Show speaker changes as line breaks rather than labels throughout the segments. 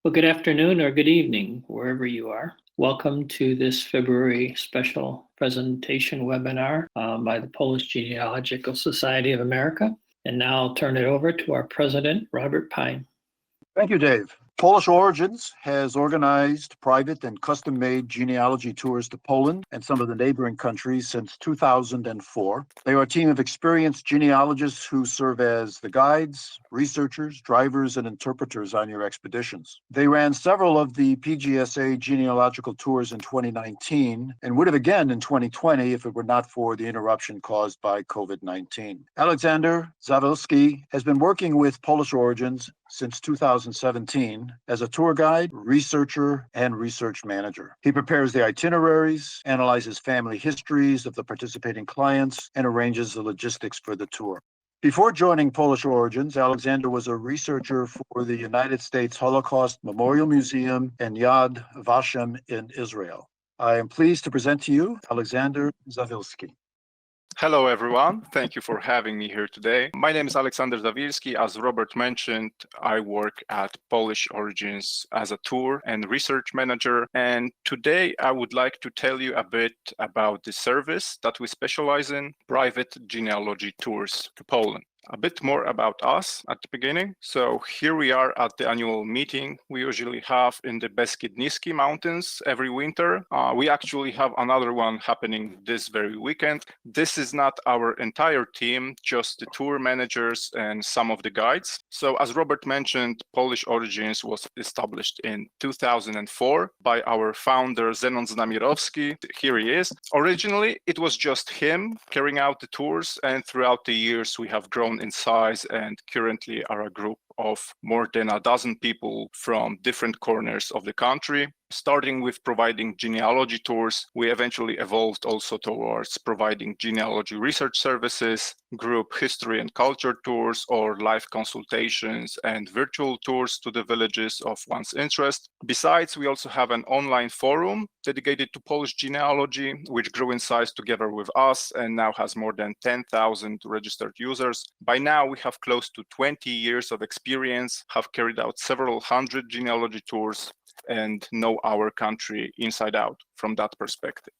Well, good afternoon or good evening, wherever you are. Welcome to this February special presentation webinar by the Polish Genealogical Society of America. And now I'll turn it over to our president, Robert Pine.
Thank you, Dave. Polish Origins has organized private and custom-made genealogy tours to Poland and some of the neighboring countries since 2004. They are a team of experienced genealogists who serve as the guides, researchers, drivers, and interpreters on your expeditions. They ran several of the PGSA genealogical tours in 2019 and would have again in 2020 if it were not for the interruption caused by COVID-19. Alexander Zawilski has been working with Polish Origins since 2017 as a tour guide, researcher, and research manager. He prepares the itineraries, analyzes family histories of the participating clients, and arranges the logistics for the tour. Before joining Polish Origins, Alexander was a researcher for the United States Holocaust Memorial Museum and Yad Vashem in Israel. I am pleased to present to you Alexander Zawilski.
Hello, everyone. Thank you for having me here today. My name is Alexander Zawilski. As Robert mentioned, I work at Polish Origins as a tour and research manager. And today I would like to tell you a bit about the service that we specialize in, private genealogy tours to Poland. A bit more about us at the beginning. So here we are at the annual meeting we usually have in the Beskid Niski Mountains every winter. We actually have another one happening this very weekend. This is not our entire team, just the tour managers and some of the guides. So as Robert mentioned, Polish Origins was established in 2004 by our founder Zenon Znamirowski. Here he is. Originally, it was just him carrying out the tours, and throughout the years we have grown in size and currently are a group of more than a dozen people from different corners of the country. Starting with providing genealogy tours, we eventually evolved also towards providing genealogy research services, group history and culture tours, or live consultations and virtual tours to the villages of one's interest. Besides, we also have an online forum dedicated to Polish genealogy, which grew in size together with us and now has more than 10,000 registered users. By now, we have close to 20 years of experience, have carried out several hundred genealogy tours, and know our country inside out from that perspective.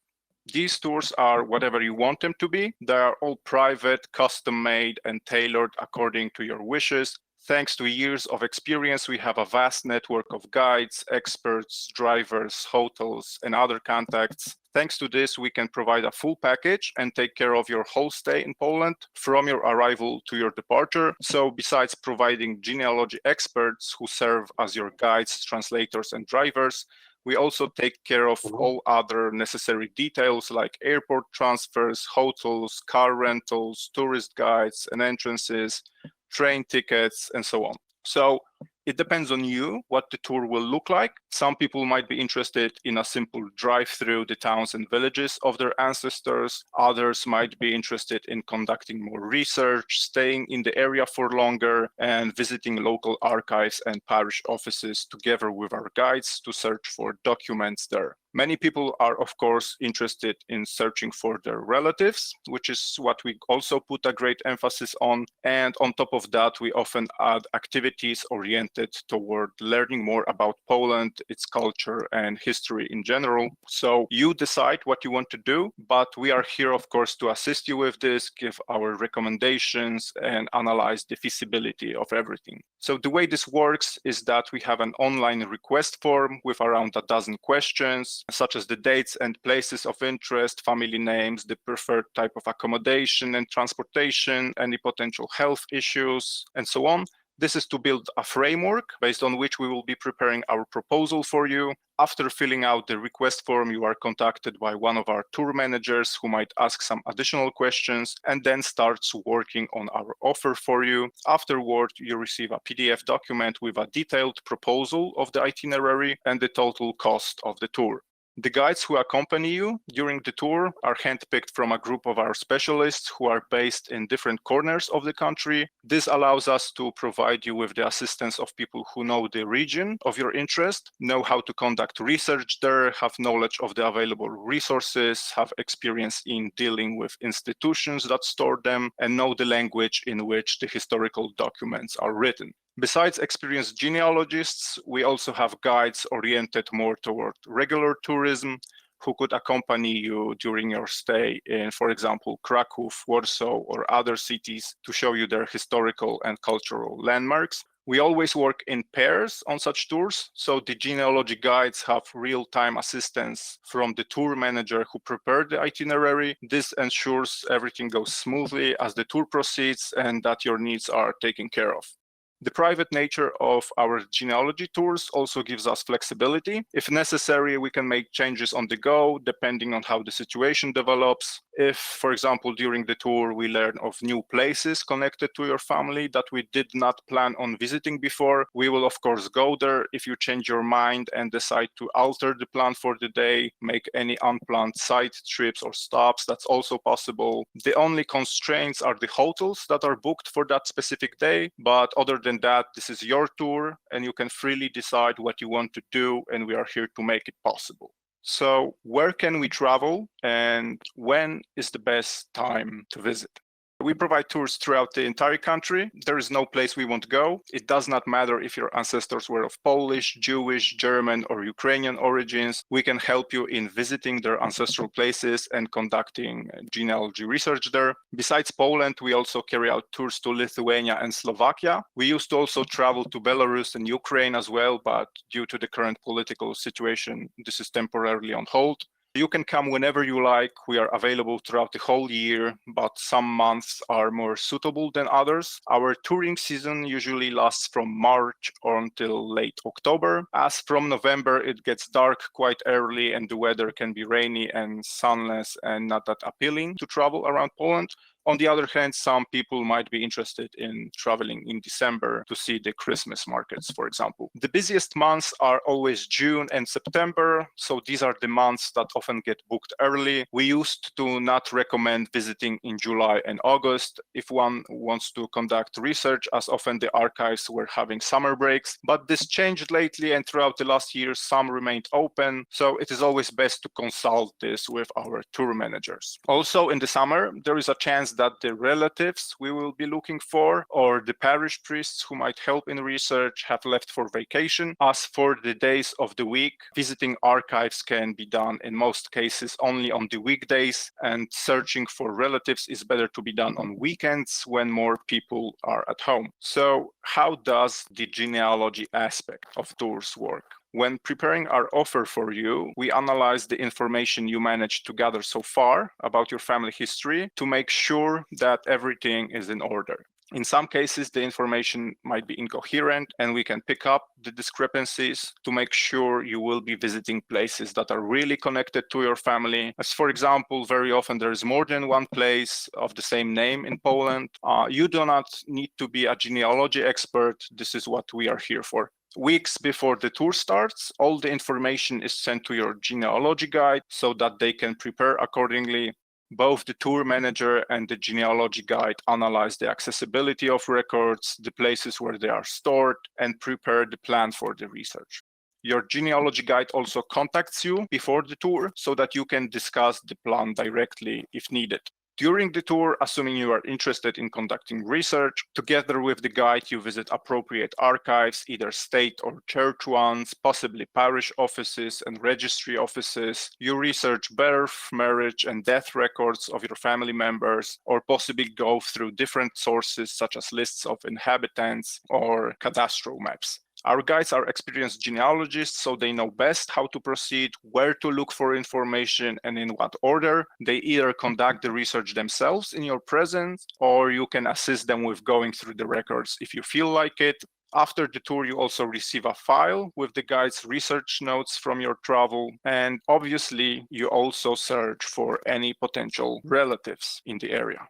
These tours are whatever you want them to be. They are all private, custom-made, and tailored according to your wishes. Thanks to years of experience, we have a vast network of guides, experts, drivers, hotels, and other contacts. Thanks to this, we can provide a full package and take care of your whole stay in Poland from your arrival to your departure. So besides providing genealogy experts who serve as your guides, translators, and drivers, we also take care of all other necessary details like airport transfers, hotels, car rentals, tourist guides and entrances, train tickets, and so on. So it depends on you what the tour will look like. Some people might be interested in a simple drive through the towns and villages of their ancestors. Others might be interested in conducting more research, staying in the area for longer, and visiting local archives and parish offices together with our guides to search for documents there. Many people are, of course, interested in searching for their relatives, which is what we also put a great emphasis on. And on top of that, we often add activities oriented toward learning more about Poland, its culture, and history in general. So you decide what you want to do, but we are here, of course, to assist you with this, give our recommendations, and analyze the feasibility of everything. So the way this works is that we have an online request form with around a dozen questions, such as the dates and places of interest, family names, the preferred type of accommodation and transportation, any potential health issues, and so on. This is to build a framework based on which we will be preparing our proposal for you. After filling out the request form, you are contacted by one of our tour managers who might ask some additional questions and then starts working on our offer for you. Afterward, you receive a PDF document with a detailed proposal of the itinerary and the total cost of the tour. The guides who accompany you during the tour are handpicked from a group of our specialists who are based in different corners of the country. This allows us to provide you with the assistance of people who know the region of your interest, know how to conduct research there, have knowledge of the available resources, have experience in dealing with institutions that store them, and know the language in which the historical documents are written. Besides experienced genealogists, we also have guides oriented more toward regular tourism who could accompany you during your stay in, for example, Kraków, Warsaw, or other cities to show you their historical and cultural landmarks. We always work in pairs on such tours, so the genealogy guides have real-time assistance from the tour manager who prepared the itinerary. This ensures everything goes smoothly as the tour proceeds and that your needs are taken care of. The private nature of our genealogy tours also gives us flexibility. If necessary, we can make changes on the go, depending on how the situation develops. If, for example, during the tour, we learn of new places connected to your family that we did not plan on visiting before, we will, of course, go there. If you change your mind and decide to alter the plan for the day, make any unplanned side trips or stops, that's also possible. The only constraints are the hotels that are booked for that specific day, but other than that, this is your tour and you can freely decide what you want to do, and we are here to make it possible. So where can we travel and when is the best time to visit? We provide tours throughout the entire country. There is no place we won't go. It does not matter if your ancestors were of Polish, Jewish, German, or Ukrainian origins. We can help you in visiting their ancestral places and conducting genealogy research there. Besides Poland, we also carry out tours to Lithuania and Slovakia. We used to also travel to Belarus and Ukraine as well, but due to the current political situation, this is temporarily on hold. You can come whenever you like. We are available throughout the whole year, but some months are more suitable than others. Our touring season usually lasts from March until late October. As from November, it gets dark quite early and the weather can be rainy and sunless and not that appealing to travel around Poland. On the other hand, some people might be interested in traveling in December to see the Christmas markets, for example. The busiest months are always June and September, so these are the months that often get booked early. We used to not recommend visiting in July and August if one wants to conduct research, as often the archives were having summer breaks. But this changed lately, and throughout the last year, some remained open, so it is always best to consult this with our tour managers. Also, in the summer, there is a chance that the relatives we will be looking for or the parish priests who might help in research have left for vacation. As for the days of the week, visiting archives can be done in most cases only on the weekdays, and searching for relatives is better to be done on weekends when more people are at home. So how does the genealogy aspect of tours work? When preparing our offer for you, we analyze the information you managed to gather so far about your family history to make sure that everything is in order. In some cases, the information might be incoherent, and we can pick up the discrepancies to make sure you will be visiting places that are really connected to your family. As for example, very often there is more than one place of the same name in Poland. You do not need to be a genealogy expert. This is what we are here for. Weeks before the tour starts, all the information is sent to your genealogy guide so that they can prepare accordingly. Both the tour manager and the genealogy guide analyze the accessibility of records, the places where they are stored, and prepare the plan for the research. Your genealogy guide also contacts you before the tour so that you can discuss the plan directly if needed. During the tour, assuming you are interested in conducting research, together with the guide, you visit appropriate archives, either state or church ones, possibly parish offices and registry offices. You research birth, marriage, and death records of your family members, or possibly go through different sources such as lists of inhabitants or cadastral maps. Our guides are experienced genealogists, so they know best how to proceed, where to look for information, and in what order. They either conduct the research themselves in your presence, or you can assist them with going through the records if you feel like it. After the tour, you also receive a file with the guide's research notes from your travel, and obviously, you also search for any potential relatives in the area.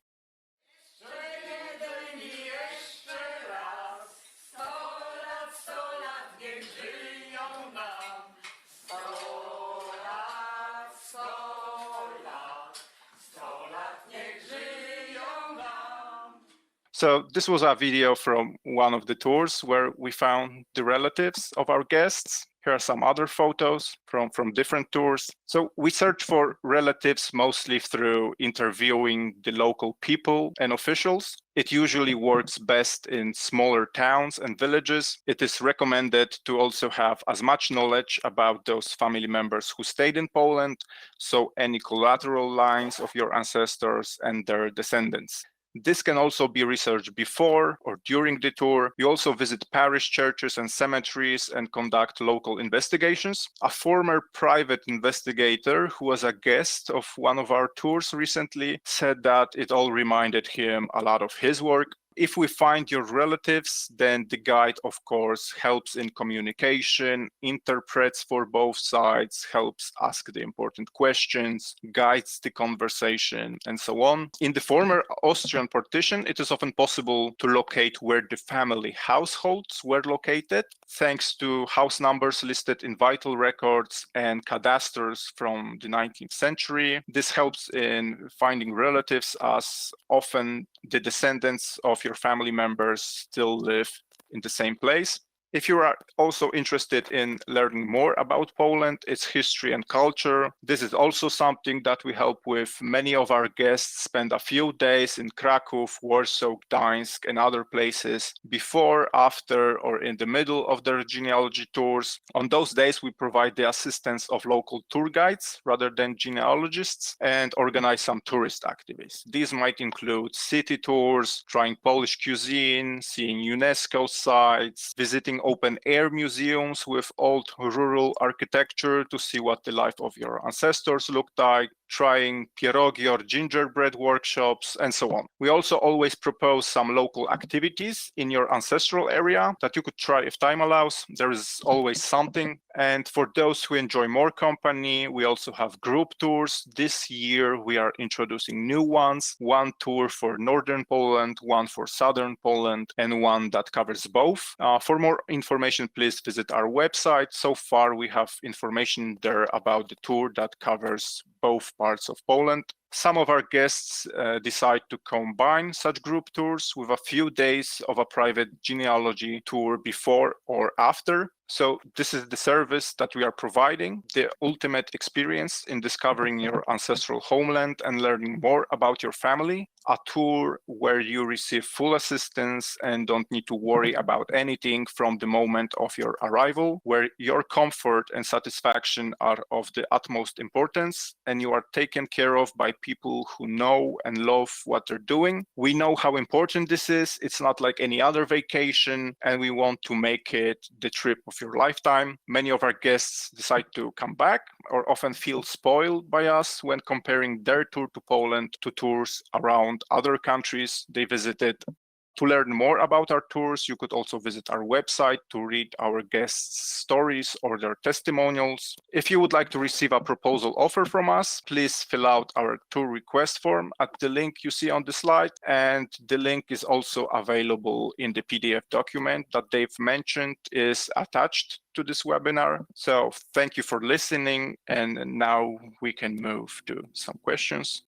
So this was a video from one of the tours where we found the relatives of our guests. Here are some other photos from different tours. So we search for relatives mostly through interviewing the local people and officials. It usually works best in smaller towns and villages. It is recommended to also have as much knowledge about those family members who stayed in Poland, so any collateral lines of your ancestors and their descendants. This can also be researched before or during the tour. You also visit parish churches and cemeteries and conduct local investigations. A former private investigator who was a guest of one of our tours recently said that it all reminded him a lot of his work. If we find your relatives, then the guide, of course, helps in communication, interprets for both sides, helps ask the important questions, guides the conversation, and so on. In the former Austrian partition, it is often possible to locate where the family households were located, thanks to house numbers listed in vital records and cadastres from the 19th century. This helps in finding relatives, as often the descendants of your family members still live in the same place. If you are also interested in learning more about Poland, its history and culture, this is also something that we help with. Many of our guests spend a few days in Kraków, Warsaw, Gdańsk, and other places before, after, or in the middle of their genealogy tours. On those days, we provide the assistance of local tour guides rather than genealogists and organize some tourist activities. These might include city tours, trying Polish cuisine, seeing UNESCO sites, visiting open-air museums with old rural architecture to see what the life of your ancestors looked like, trying pierogi or gingerbread workshops, and so on. We also always propose some local activities in your ancestral area that you could try if time allows. There is always something. And for those who enjoy more company, we also have group tours. This year, we are introducing new ones, one tour for Northern Poland, one for Southern Poland, and one that covers both. For more information, please visit our website. So far, we have information there about the tour that covers both parts of Poland. Some of our guests decide to combine such group tours with a few days of a private genealogy tour before or after. So this is the service that we are providing, the ultimate experience in discovering your ancestral homeland and learning more about your family. A tour where you receive full assistance and don't need to worry about anything from the moment of your arrival, where your comfort and satisfaction are of the utmost importance and you are taken care of by people who know and love what they're doing. We know how important this is. It's not like any other vacation, and we want to make it the trip of your lifetime. Many of our guests decide to come back or often feel spoiled by us when comparing their tour to Poland to tours around other countries they visited. To learn more about our tours, you could also visit our website to read our guests' stories or their testimonials. If you would like to receive a proposal offer from us, please fill out our tour request form at the link you see on the slide, and the link is also available in the PDF document that Dave mentioned is attached to this webinar. So thank you for listening, and now we can move to some questions.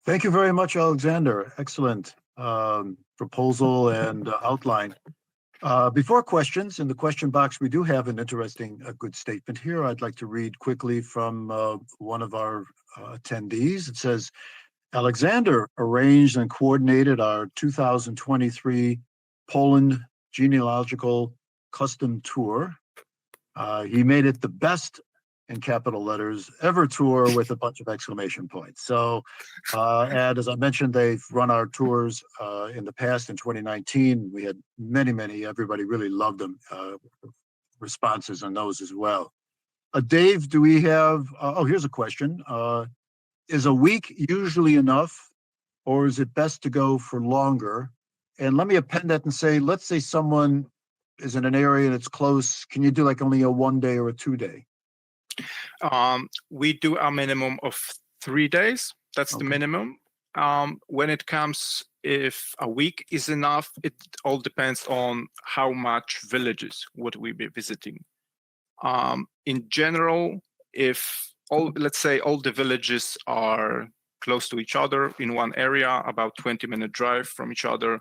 Thank you very much, Alexander. Excellent proposal and outline. Before questions, in the question box, we do have an interesting, good statement here. I'd like to read quickly from one of our attendees. It says, Alexander arranged and coordinated our 2023 Poland Genealogical Custom Tour. He made it the best, in capital letters, ever tour with a bunch of exclamation points. So, and as I mentioned, they've run our tours in the past. In 2019, we had many, everybody really loved them, responses on those as well. Dave, do we have, here's a question. Is a week usually enough, or is it best to go for longer? And let me append that and say, let's say someone is in an area that's close. Can you do like only a 1 day or a 2 day?
We do a minimum of 3 days. That's the minimum. When it comes, if a week is enough, it all depends on how much villages would we be visiting. In general, if let's say all the villages are close to each other in one area, about 20-minute drive from each other,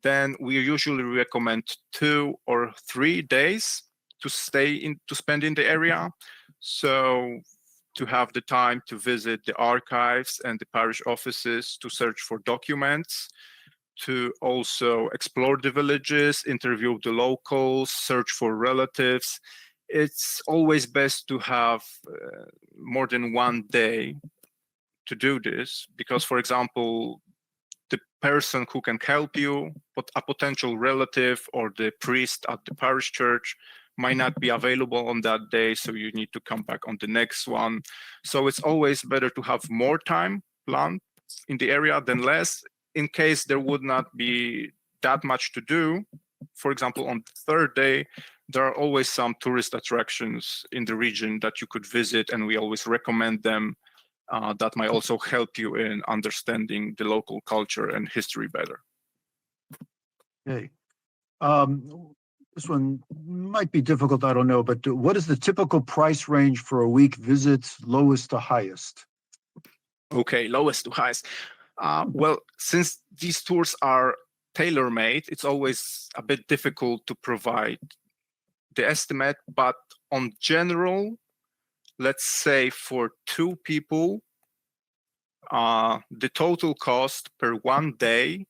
then we usually recommend 2 or 3 days to spend in the area. So to have the time to visit the archives and the parish offices to search for documents, to also explore the villages, interview the locals, search for relatives. It's always best to have more than 1 day to do this, because, for example, the person who can help you, but a potential relative or the priest at the parish church might not be available on that day, so you need to come back on the next one. So it's always better to have more time planned in the area than less, in case there would not be that much to do. For example, on the third day, there are always some tourist attractions in the region that you could visit, and we always recommend them. That might also help you in understanding the local culture and history better.
Okay. This one might be difficult, I don't know, but what is the typical price range for a week visit, lowest to highest?
Okay, lowest to highest. Well, since these tours are tailor-made, it's always a bit difficult to provide the estimate, but on general, let's say for 2 people, the total cost per 1 day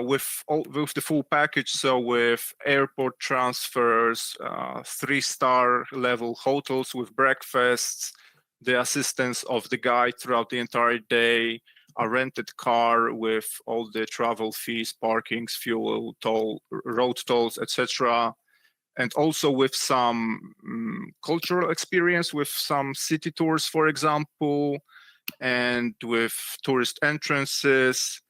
with the full package, so with airport transfers, 3-star level hotels with breakfasts, the assistance of the guide throughout the entire day, a rented car with all the travel fees, parkings, fuel, road tolls, etc., and also with some cultural experience, with some city tours, for example, and with tourist entrances.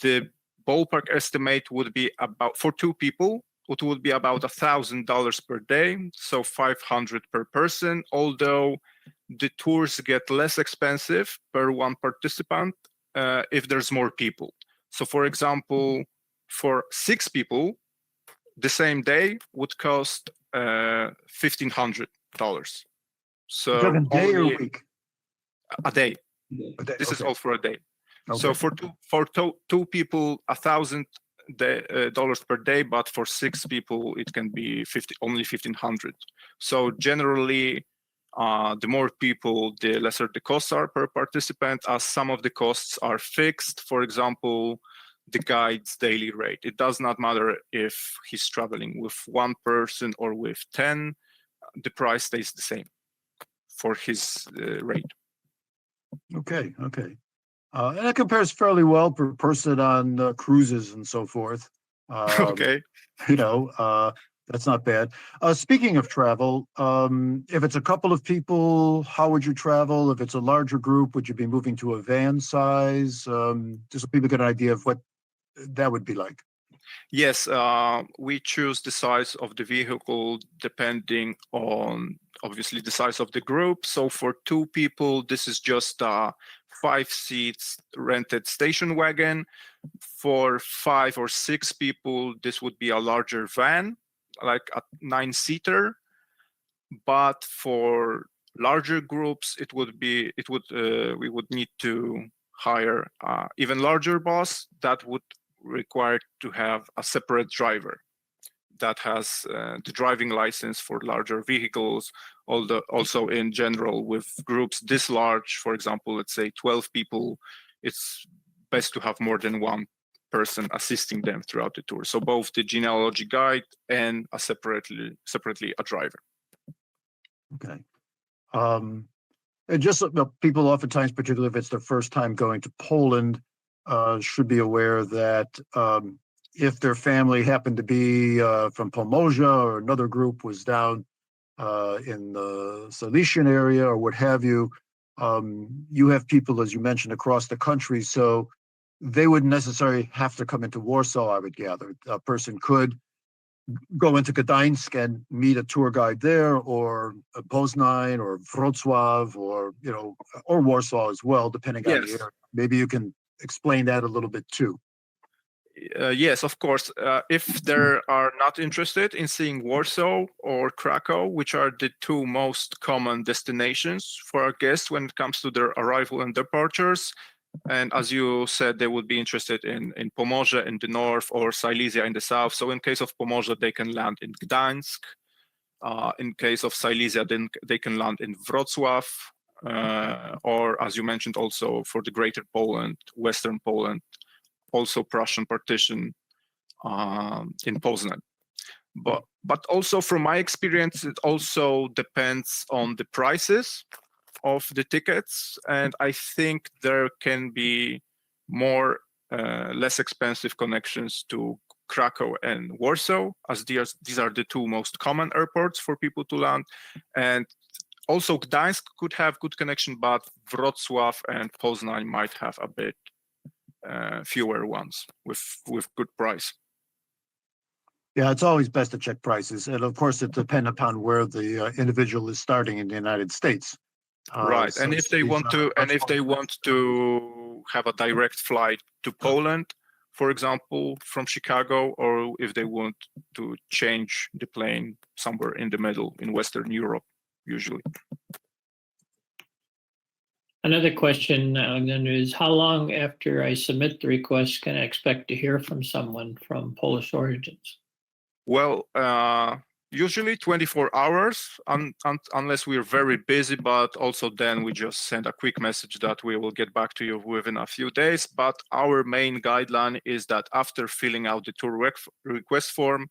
The ballpark estimate would be about, for 2 people, it would be about $1,000 per day, so $500 per person, although the tours get less expensive per one participant if there's more people. So for example, for 6 people, the same day would cost $1,500. So
You're talking day or week?
A day.
A day,
This is
okay.
all for a day.
Okay.
So for two people, $1,000 per day, but for 6 people, it can be only $1,500. So generally, the more people, the lesser the costs are per participant, as some of the costs are fixed. For example, the guide's daily rate. It does not matter if he's traveling with 1 person or with 10, the price stays the same for his rate.
Okay. And that compares fairly well per person on cruises and so forth.
Okay.
That's not bad. Speaking of travel, if it's a couple of people, how would you travel? If it's a larger group, would you be moving to a van size? Just so people get an idea of what that would be like.
Yes, we choose the size of the vehicle depending on, obviously, the size of the group. So for 2 people, this is just a 5 seats rented station wagon. For 5 or 6 people, this would be a larger van, like a 9-seater. But for larger groups, we would need to hire even larger bus that would require to have a separate driver that has the driving license for larger vehicles. Also in general, with groups this large, for example, let's say 12 people, it's best to have more than 1 person assisting them throughout the tour. So both the genealogy guide and separately a driver.
Okay. And just people oftentimes, particularly if it's their first time going to Poland, should be aware that if their family happened to be from Pomorze or another group was down in the Silesian area or what have you, you have people, as you mentioned, across the country, so they wouldn't necessarily have to come into Warsaw, I would gather. A person could go into Gdańsk and meet a tour guide there, or Poznań or Wrocław, or Warsaw as well, depending on the area. Maybe you can explain that a little bit too.
Yes, of course. If they are not interested in seeing Warsaw or Krakow, which are the two most common destinations for our guests when it comes to their arrival and departures, and as you said, they would be interested in Pomorze in the north or Silesia in the south. So in case of Pomorze, they can land in Gdańsk. In case of Silesia, then they can land in Wrocław, or as you mentioned, also for the greater Poland, Western Poland, also Prussian partition in Poznan. But also from my experience, it also depends on the prices of the tickets, and I think there can be more less expensive connections to Krakow and Warsaw, as these are the two most common airports for people to land. And also Gdańsk could have good connection, but Wrocław and Poznań might have a bit fewer ones with good price.
Yeah, it's always best to check prices. And of course, it depends upon where the individual is starting in the United States.
Right,
So
and if they want to have a direct flight to Poland, for example, from Chicago, or if they want to change the plane somewhere in the middle in Western Europe, usually.
Another question, Alexander, is how long after I submit the request can I expect to hear from someone from Polish Origins?
Well, usually 24 hours, unless we're very busy, but also then we just send a quick message that we will get back to you within a few days. But our main guideline is that after filling out the tour request form,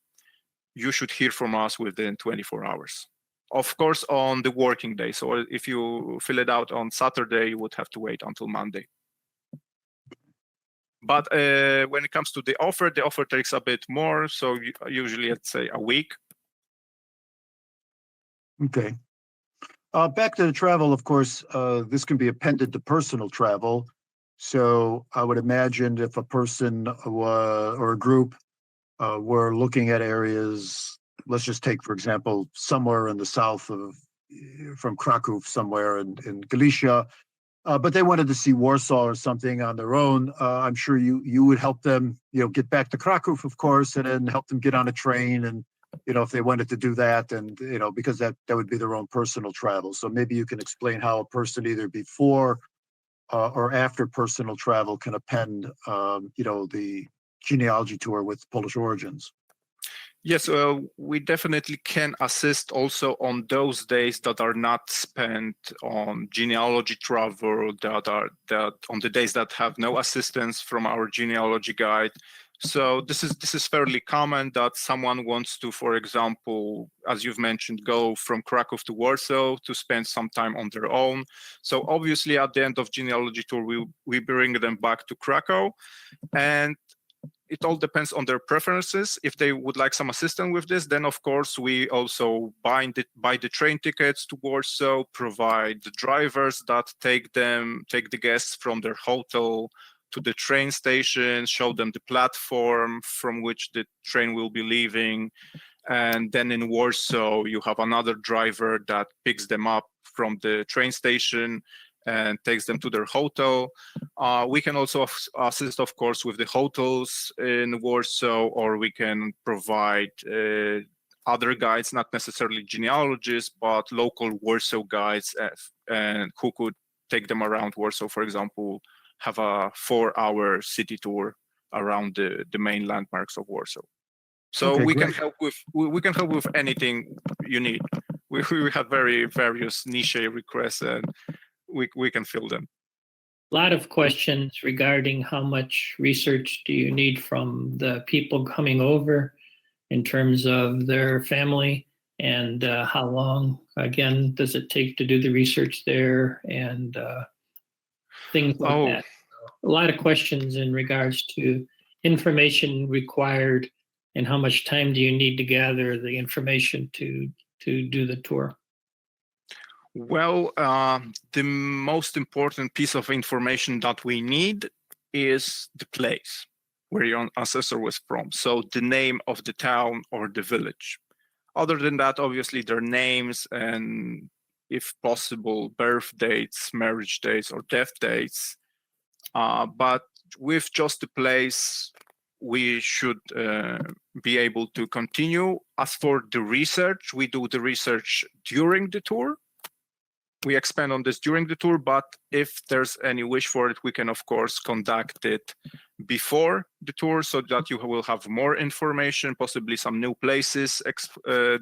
you should hear from us within 24 hours. Of course, on the working day. So if you fill it out on Saturday, you would have to wait until Monday. But when it comes to the offer takes a bit more. So usually, let's say a week.
Okay. Back to the travel, of course, this can be appended to personal travel. So I would imagine if a person or a group were looking at areas, let's just take, for example, somewhere in the south from Krakow, somewhere in Galicia, but they wanted to see Warsaw or something on their own. I'm sure you would help them, get back to Krakow, of course, and then help them get on a train and if they wanted to do that, and because that would be their own personal travel. So maybe you can explain how a person either before or after personal travel can append, the genealogy tour with Polish Origins.
Yes, we definitely can assist also on those days that are not spent on genealogy travel, that on the days that have no assistance from our genealogy guide. So this is fairly common that someone wants to, for example, as you've mentioned, go from Krakow to Warsaw to spend some time on their own. So obviously at the end of genealogy tour, we bring them back to Krakow, and it all depends on their preferences. If they would like some assistance with this, then of course we also buy the train tickets to Warsaw, provide the drivers that take the guests from their hotel to the train station, show them the platform from which the train will be leaving. And then in Warsaw, you have another driver that picks them up from the train station and takes them to their hotel. We can also assist, of course, with the hotels in Warsaw, or we can provide other guides, not necessarily genealogists, but local Warsaw guides, and who could take them around Warsaw, for example, have a 4-hour city tour around the main landmarks of Warsaw. So
okay,
we
great.
can help with anything you need. We have very various niche requests, and we can fill them.
A lot of questions regarding how much research do you need from the people coming over in terms of their family, and how long, again, does it take to do the research there, and things like that. A lot of questions in regards to information required and how much time do you need to gather the information to do the tour.
Well, the most important piece of information that we need is the place where your ancestor was from. So the name of the town or the village. Other than that, obviously their names and, if possible, birth dates, marriage dates, or death dates. But with just the place, we should be able to continue. As for the research, we do the research during the tour. We expand on this during the tour, but if there's any wish for it, we can of course conduct it before the tour so that you will have more information, possibly some new places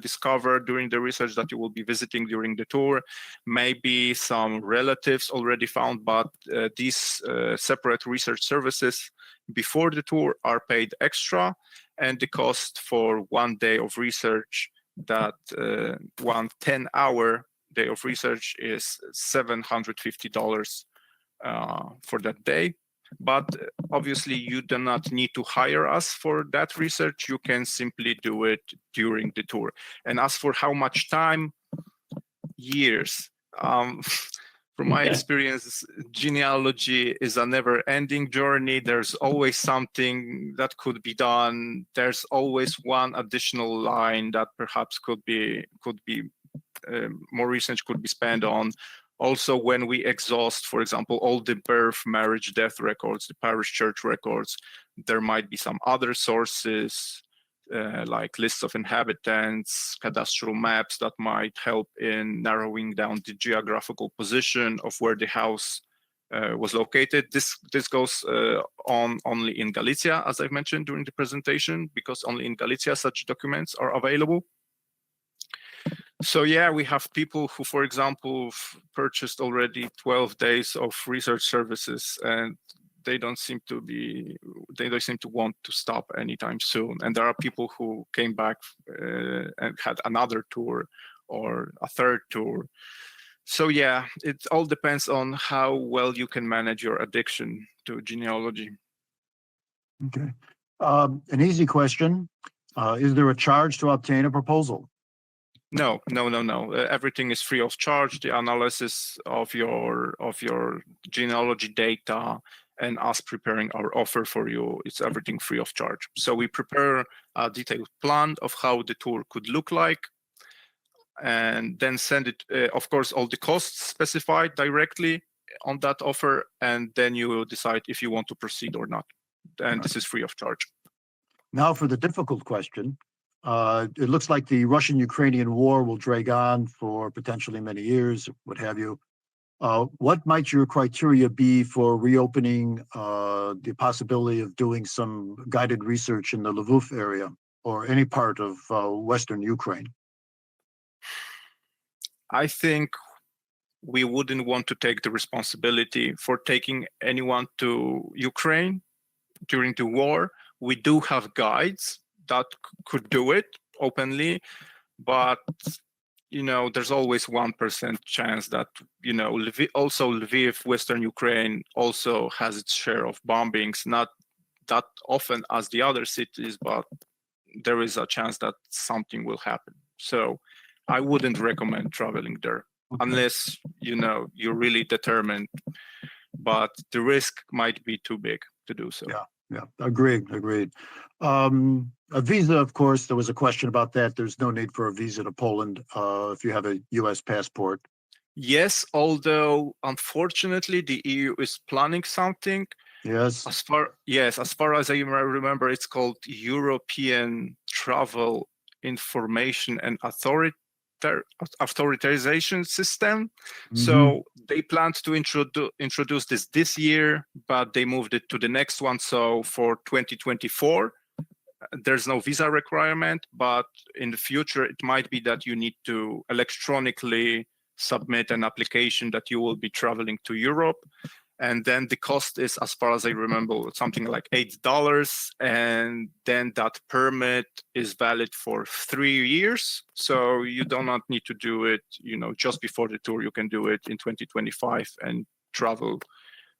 discovered during the research that you will be visiting during the tour, maybe some relatives already found, but these separate research services before the tour are paid extra, and the cost for 1 day of research, that 1 10-hour day of research, is $750 for that day. But obviously you do not need to hire us for that research. You can simply do it during the tour. And as for how much time, years. From my experience, genealogy is a never-ending journey. There's always something that could be done. There's always one additional line that perhaps could be more research could be spent on. Also, when we exhaust, for example, all the birth, marriage, death records, the parish church records, there might be some other sources like lists of inhabitants, cadastral maps that might help in narrowing down the geographical position of where the house was located. This goes on only in Galicia, as I've mentioned during the presentation, because only in Galicia such documents are available. So yeah, we have people who, for example, purchased already 12 days of research services, and they don't seem to want to stop anytime soon. And there are people who came back and had another tour or a third tour. So yeah, it all depends on how well you can manage your addiction to genealogy.
Okay. An easy question. Is there a charge to obtain a proposal?
No. Everything is free of charge. The analysis of your genealogy data and us preparing our offer for you, it's everything free of charge. So we prepare a detailed plan of how the tour could look like, and then send it, of course, all the costs specified directly on that offer, and then you will decide if you want to proceed or not. And this is free of charge.
Now for the difficult question. It looks like the Russian-Ukrainian war will drag on for potentially many years, what have you. What might your criteria be for reopening the possibility of doing some guided research in the Lviv area or any part of Western Ukraine?
I think we wouldn't want to take the responsibility for taking anyone to Ukraine during the war. We do have guides that could do it openly, but there's always 1% chance that Lviv, Western Ukraine, also has its share of bombings, not that often as the other cities, but there is a chance that something will happen. So I wouldn't recommend traveling there unless you're really determined, but the risk might be too big to do so.
Yeah, agreed. A visa, of course, there was a question about that. There's no need for a visa to Poland if you have a U.S. passport.
Yes, although unfortunately the EU is planning something.
Yes.
As far as I remember, it's called European Travel Information and Authorization System. Mm-hmm. So they planned to introduce this year, but they moved it to the next one. So for 2024, there's no visa requirement, but in the future, it might be that you need to electronically submit an application that you will be traveling to Europe. And then the cost is, as far as I remember, something like $8. And then that permit is valid for 3 years. So you do not need to do it, just before the tour. You can do it in 2025 and travel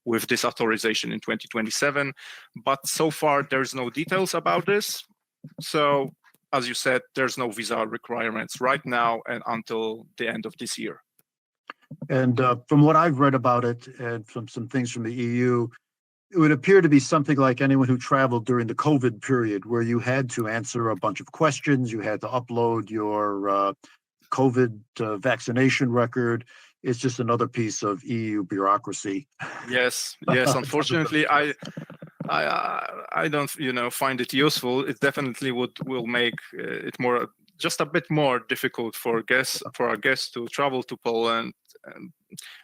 with this authorization in 2027. But so far, there's no details about this. So as you said, there's no visa requirements right now and until the end of this year.
And from what I've read about it and from some things from the EU, it would appear to be something like anyone who traveled during the COVID period, where you had to answer a bunch of questions, you had to upload your COVID vaccination record. It's just another piece of EU bureaucracy.
Yes. Unfortunately, I don't find it useful. It definitely will make it more just a bit more difficult for our guests to travel to Poland.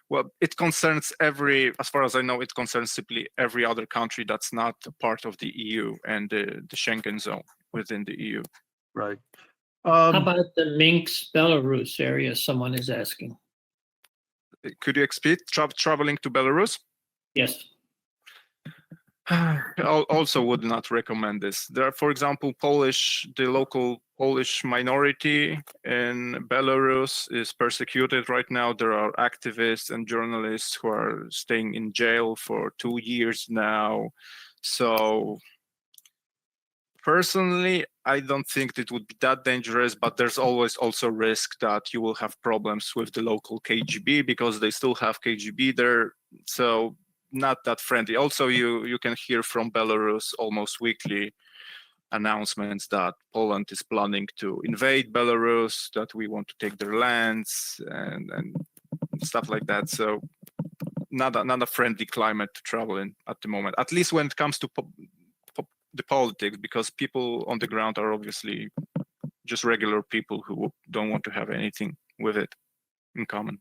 Well, it concerns as far as I know, it concerns simply every other country that's not part of the EU and the Schengen zone within the EU.
Right.
How about the Minsk, Belarus area? Someone is asking.
Could you explain traveling to Belarus?
Yes.
I also would not recommend this. There are, for example, the local Polish minority in Belarus is persecuted right now. There are activists and journalists who are staying in jail for 2 years now. So personally, I don't think it would be that dangerous, but there's always also risk that you will have problems with the local KGB because they still have KGB there. So not that friendly. Also, you can hear from Belarus almost weekly announcements that Poland is planning to invade Belarus, that we want to take their lands and stuff like that. So not a friendly climate to travel in at the moment, at least when it comes to the politics, because people on the ground are obviously just regular people who don't want to have anything with it in common.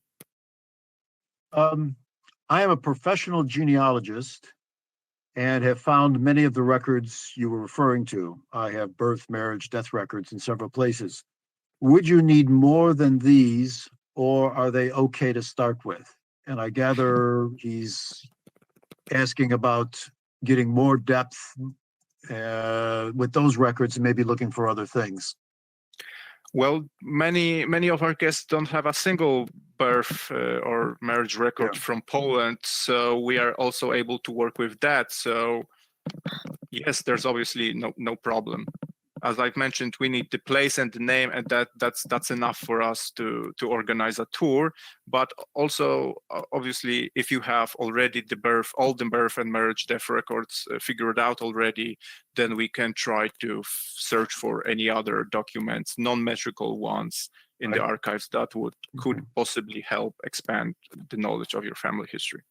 I am a professional genealogist and have found many of the records you were referring to. I have birth, marriage, death records in several places. Would you need more than these, or are they okay to start with? And I gather he's asking about getting more depth with those records and maybe looking for other things.
Well, many of our guests don't have a single birth or marriage record from Poland, so we are also able to work with that. So yes, there's obviously no problem. As I've mentioned, we need the place and the name, and that's enough for us to organize a tour. But also, obviously, if you have already all the birth and marriage death records figured out already, then we can try to search for any other documents, non-metrical ones in the archives that could possibly help expand the knowledge of your family history.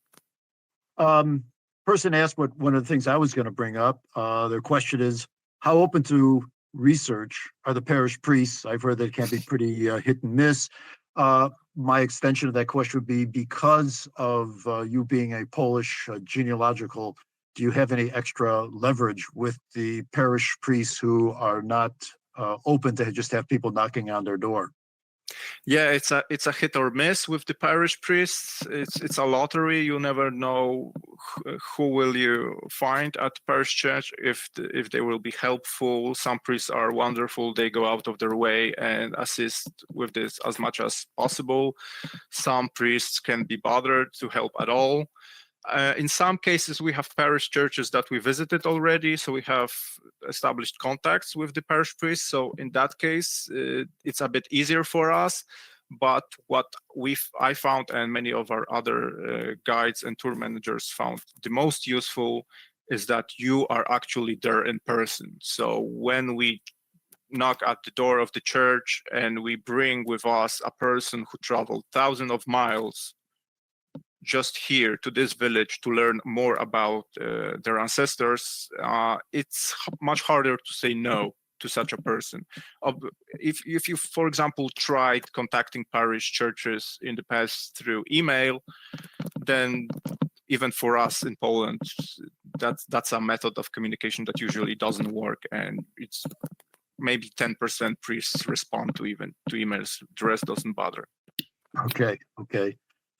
Person asked what one of the things I was going to bring up. Their question is, how open to research are the parish priests? I've heard that it can be pretty hit and miss. My extension of that question would be, because of you being a Polish genealogical, do you have any extra leverage with the parish priests who are not open to just have people knocking on their door?
Yeah, it's a hit or miss with the parish priests. It's a lottery. You never know who will you find at the parish church, if they will be helpful. Some priests are wonderful. They go out of their way and assist with this as much as possible. Some priests can be bothered to help at all. In some cases, we have parish churches that we visited already, so we have established contacts with the parish priests. So in that case, it's a bit easier for us. But what I found, and many of our other guides and tour managers found the most useful, is that you are actually there in person. So when we knock at the door of the church and we bring with us a person who traveled thousands of miles just here to this village to learn more about their ancestors, it's much harder to say no to such a person. If you, for example, tried contacting parish churches in the past through email, then even for us in Poland, that's a method of communication that usually doesn't work, and it's maybe 10% priests respond to emails. The rest doesn't bother.
Okay.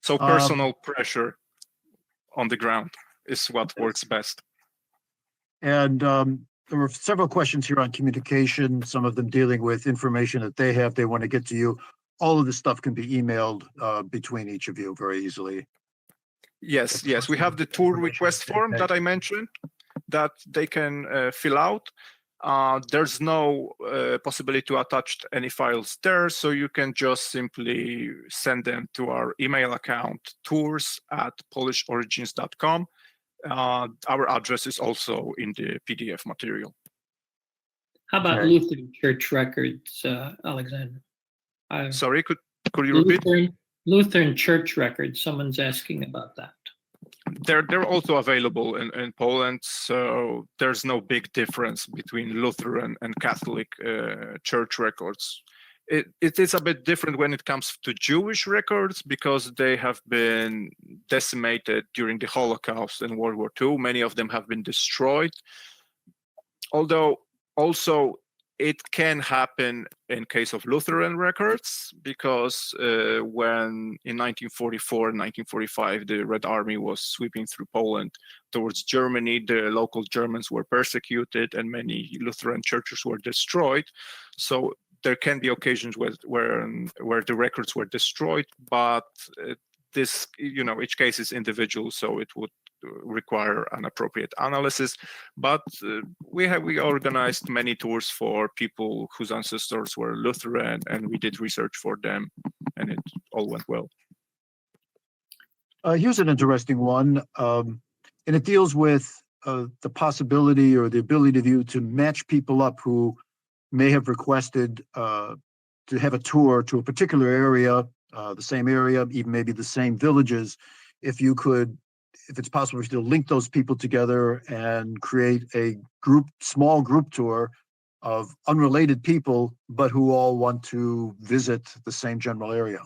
So personal pressure on the ground is what works best.
And there were several questions here on communication, some of them dealing with information that they want to get to you. All of this stuff can be emailed between each of you very easily.
Yes. We have the tour request form that I mentioned that they can fill out. There's no possibility to attach any files there, so you can just simply send them to our email account, tours@PolishOrigins.com. Our address is also in the PDF material.
How about Lutheran church records, Alexander?
Sorry, could you repeat?
Lutheran church records. Someone's asking about that.
they're also available in Poland, so there's no big difference between Lutheran and Catholic church records. It is a bit different when it comes to Jewish records because they have been decimated during the Holocaust and World War II. Many of them have been destroyed. Although also it can happen in case of Lutheran records because when in 1944 and 1945 the Red Army was sweeping through Poland towards Germany, the local Germans were persecuted and many Lutheran churches were destroyed. So there can be occasions where the records were destroyed, but this, each case is individual, so it would require an appropriate analysis. But we organized many tours for people whose ancestors were Lutheran, and we did research for them, and it all went well.
Here's an interesting one, and it deals with the possibility or the ability of you to match people up who may have requested to have a tour to a particular area, the same area, even maybe the same villages. If it's possible to link those people together and create a small group tour of unrelated people, but who all want to visit the same general area.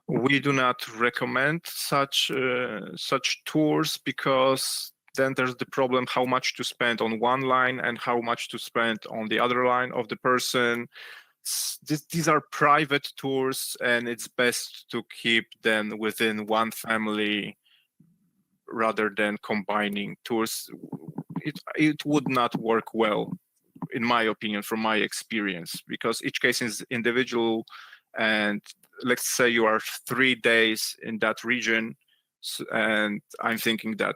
We do not recommend such tours because then there's the problem how much to spend on one line and how much to spend on the other line of the person. These are private tours, and it's best to keep them within one family rather than combining tours. It would not work well, in my opinion, from my experience, because each case is individual, and let's say you are 3 days in that region, and I'm thinking that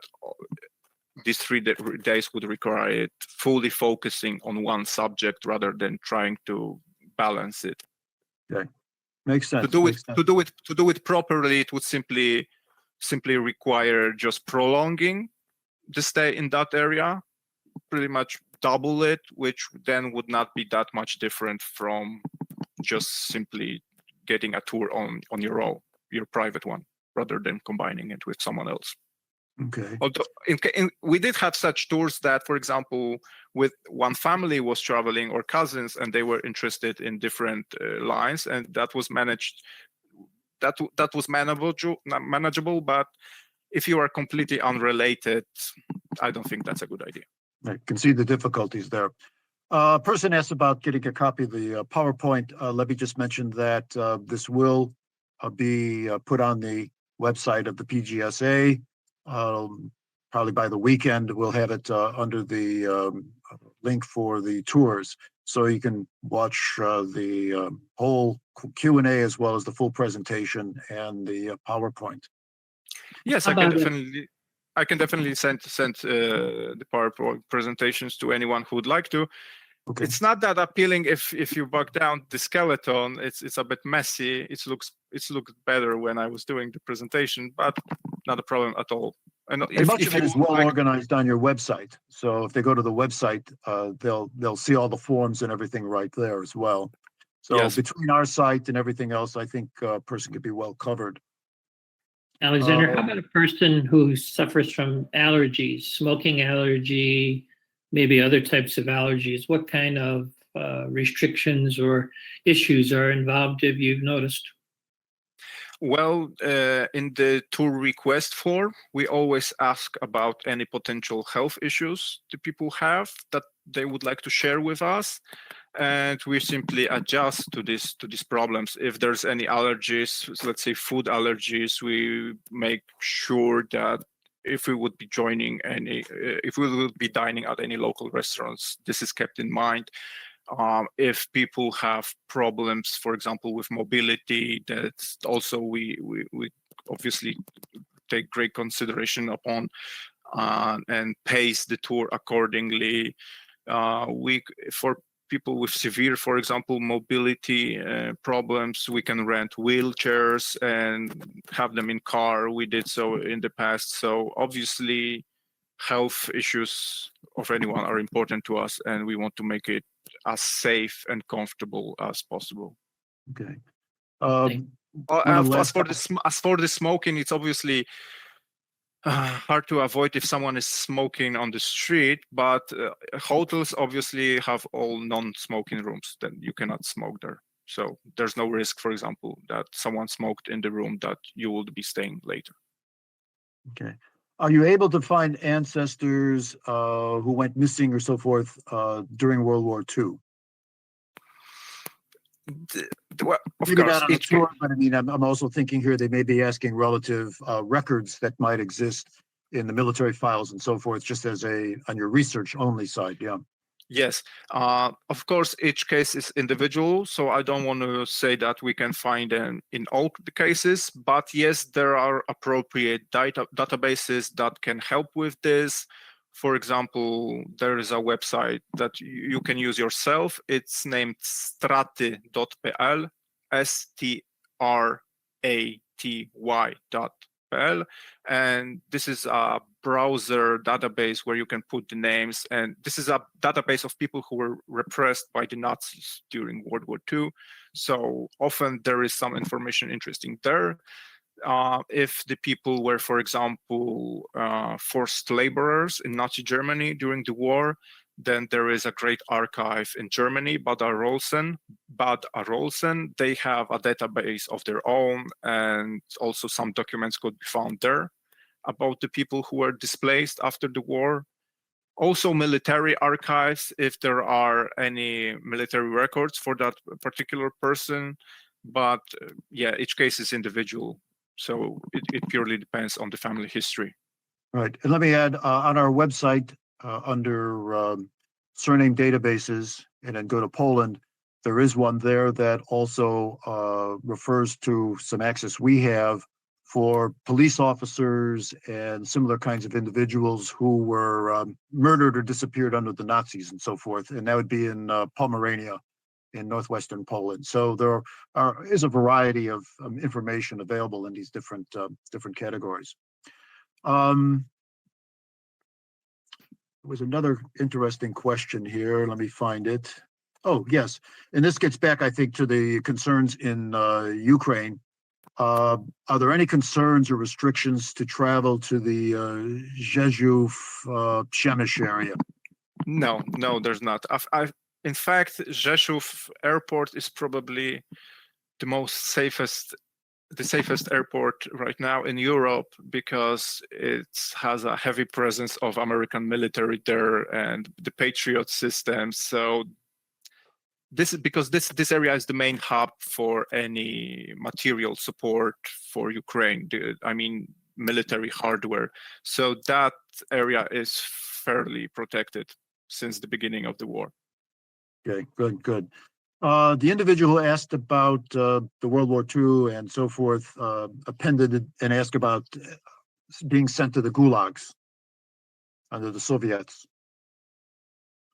these 3 days would require it fully focusing on one subject rather than trying to balance it.
Okay, makes sense.
To do it properly, it would simply require just prolonging the stay in that area, pretty much double it, which then would not be that much different from just simply getting a tour on your own, your private one, rather than combining it with someone else.
Okay.
Although we did have such tours that, for example, with one family was traveling or cousins, and they were interested in different lines, and that was managed. That was manageable, but if you are completely unrelated, I don't think that's a good idea.
I can see the difficulties there. A person asked about getting a copy of the PowerPoint. Let me just mention that this will be put on the website of the PGSA. Probably by the weekend, we'll have it under the link for the tours. So you can watch the whole Q&A as well as the full presentation and the PowerPoint.
Yes, I can definitely send the PowerPoint presentations to anyone who would like to.
Okay.
It's not that appealing if you bug down the skeleton. It's a bit messy. It looks better when I was doing the presentation, but not a problem at all. And
much of it is well organized on your website. So if they go to the website, they'll see all the forms and everything right there as well. So yes, between our site and everything else, I think a person could be well covered.
Alexander, how about a person who suffers from allergies, smoking allergy, maybe other types of allergies? What kind of restrictions or issues are involved, if you've noticed?
Well, in the tour request form, we always ask about any potential health issues the people have that they would like to share with us, and we simply adjust to these problems. If there's any allergies, let's say food allergies, we make sure that if we would be dining at any local restaurants, this is kept in mind. If people have problems, for example, with mobility, that's also we obviously take great consideration upon and pace the tour accordingly. For people with severe, for example, mobility problems, we can rent wheelchairs and have them in car. We did so in the past. So obviously, health issues of anyone are important to us, and we want to make it as safe and comfortable as possible.
Okay.
As for the smoking, it's obviously hard to avoid if someone is smoking on the street, but hotels obviously have all non-smoking rooms. Then you cannot smoke there. So there's no risk, for example, that someone smoked in the room that you will be staying later.
Okay. Are you able to find ancestors who went missing or so forth during World War II?
Well, of
Maybe
course,
not on a tour, but I mean, I'm also thinking here they may be asking relative records that might exist in the military files and so forth, just as on your research only side. Yeah.
Yes, of course, each case is individual, so I don't want to say that we can find them in all the cases, but yes, there are appropriate databases that can help with this. For example, there is a website that you can use yourself. It's named straty.pl, straty.pl, and this is a browser database where you can put the names, and this is a database of people who were repressed by the Nazis during World War II. So often there is some information interesting there. If the people were, for example, forced laborers in Nazi Germany during the war, then there is a great archive in Germany, Bad Arolsen. They have a database of their own, and also some documents could be found there about the people who were displaced after the war. Also military archives, if there are any military records for that particular person. But yeah, each case is individual. So it purely depends on the family history.
Right. And let me add, on our website, under surname databases, and then go to Poland, there is one there that also refers to some access we have for police officers and similar kinds of individuals who were murdered or disappeared under the Nazis and so forth. And that would be in Pomerania in northwestern Poland. So there is a variety of information available in these different categories. There was another interesting question here. Let me find it. Oh, yes. And this gets back, I think, to the concerns in Ukraine. Are there any concerns or restrictions to travel to the Rzeszów, Przemyśl area?
No, there's not. In fact, Rzeszów airport is probably the safest airport right now in Europe, because it has a heavy presence of American military there and the Patriot system. So this area is the main hub for any material support for Ukraine. I mean, military hardware. So that area is fairly protected since the beginning of the war.
Okay, good. The individual who asked about the World War II and so forth appended and asked about being sent to the gulags under the Soviets.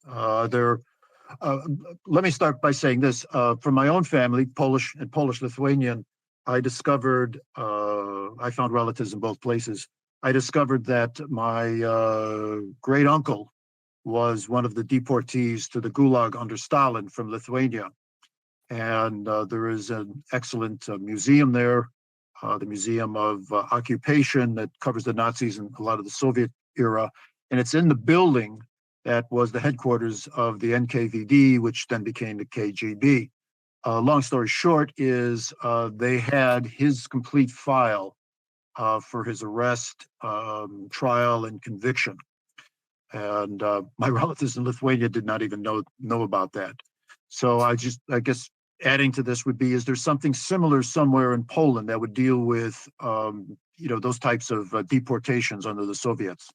Let me start by saying this. From my own family, Polish and Polish-Lithuanian, I discovered, I found relatives in both places. I discovered that my great uncle was one of the deportees to the Gulag under Stalin from Lithuania. And there is an excellent museum there, the Museum of Occupation, that covers the Nazis and a lot of the Soviet era. And it's in the building that was the headquarters of the NKVD, which then became the KGB. Long story short is they had his complete file for his arrest, trial, and conviction. And my relatives in Lithuania did not even know about that. So I guess adding to this would be, is there something similar somewhere in Poland that would deal with those types of deportations under the Soviets?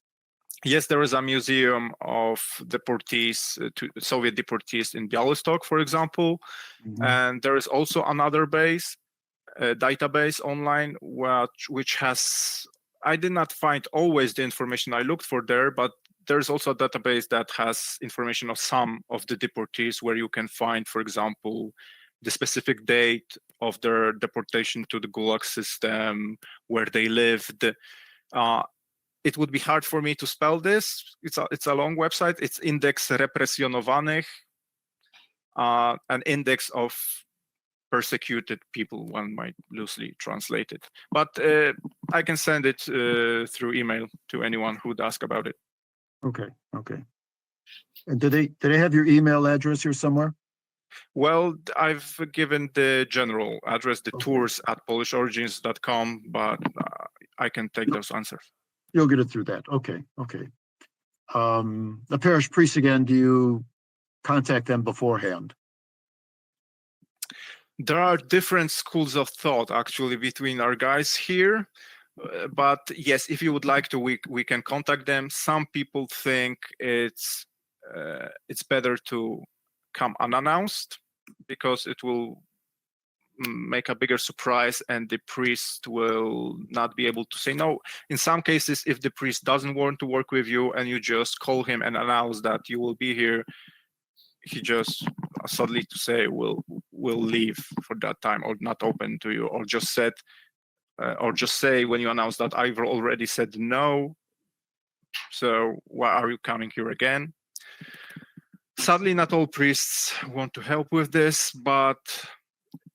Yes, there is a museum of deportees, Soviet deportees in Białystok, for example. Mm-hmm. And there is also another database online, which has, I did not find always the information I looked for there, but there's also a database that has information of some of the deportees, where you can find, for example, the specific date of their deportation to the Gulag system, where they lived. It would be hard for me to spell this. It's a long website. It's Index Represjonowanych, an index of persecuted people, one might loosely translate it. But I can send it through email to anyone who'd ask about it.
Okay. And do they have your email address here somewhere?
Well, I've given the general address, the
Okay.
tours@polishorigins.com, but I can take those answers.
You'll get it through that. Okay. The parish priest again, do you contact them beforehand?
There are different schools of thought actually between our guys here. But yes, if you would like to, we can contact them. Some people think it's better to come unannounced because it will make a bigger surprise and the priest will not be able to say no. In some cases, if the priest doesn't want to work with you and you just call him and announce that you will be here, he just sadly to say will leave for that time or not open to you, or just say when you announce that I've already said no, so why are you coming here again? Sadly, not all priests want to help with this, but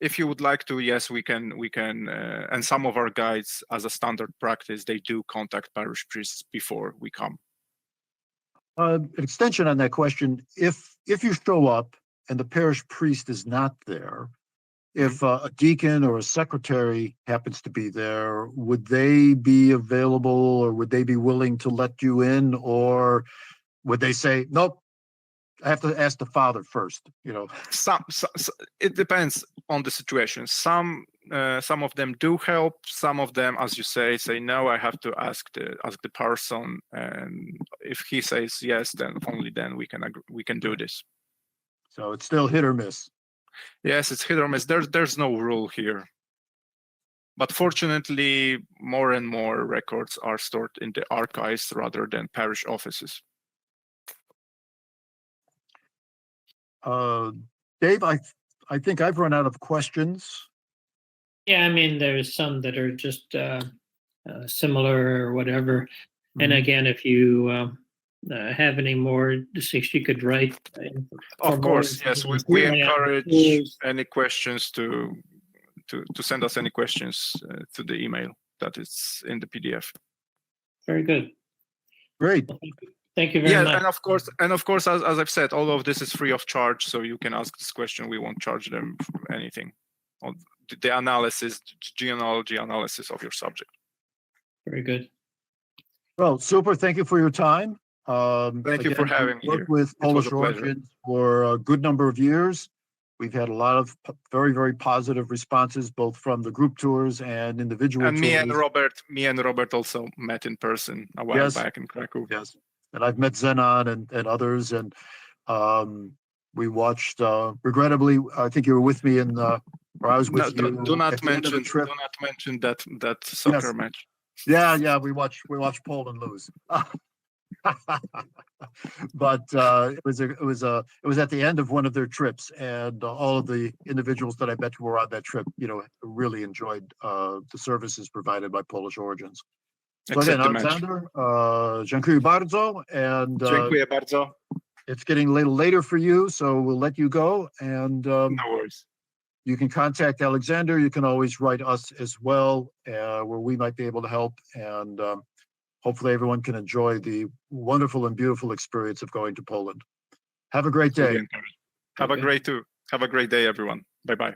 if you would like to, yes, we can, and some of our guides, as a standard practice, they do contact parish priests before we come.
An extension on that question, if you show up and the parish priest is not there, if a deacon or a secretary happens to be there, would they be available or would they be willing to let you in, or would they say, nope, I have to ask the father first,
Some it depends on the situation. Some of them do help. Some of them, as you say no. I have to ask the person, and if he says yes, then only then we can do this.
So it's still hit or miss.
Yes, it's hit or miss. There's no rule here. But fortunately, more and more records are stored in the archives rather than parish offices.
Dave, I think I've run out of questions.
Yeah, I mean, there's some that are just similar or whatever. And again, if you have any more, just you could write.
Of course, yes. We encourage any questions to send us any questions to the email that is in the PDF.
Very good.
Great.
Thank you very much.
And of course, as I've said, all of this is free of charge, so you can ask this question. We won't charge them for anything. The analysis, genealogy analysis of your subject.
Very good.
Well, super. Thank you for your time.
Thank you for having me here.
Worked with Polish Origins for a good number of years. We've had a lot of very, very positive responses, both from the group tours and individual tours.
Me and Robert also met in person a while back in Krakow.
Yes, and I've met Zenon and others, and we watched. Regrettably, I think you were with me in, or I was with you.
Do not mention that soccer match.
Yeah, we watched Poland lose. But it was at the end of one of their trips, and all of the individuals that I met who were on that trip, really enjoyed the services provided by Polish Origins. So again, Alexander, dziękuję bardzo, and
dziękuję bardzo.
It's getting a little later for you, so we'll let you go. And
no worries.
You can contact Alexander. You can always write us as well, where we might be able to help. And hopefully everyone can enjoy the wonderful and beautiful experience of going to Poland. Have a great day.
Have a great day, everyone. Bye-bye.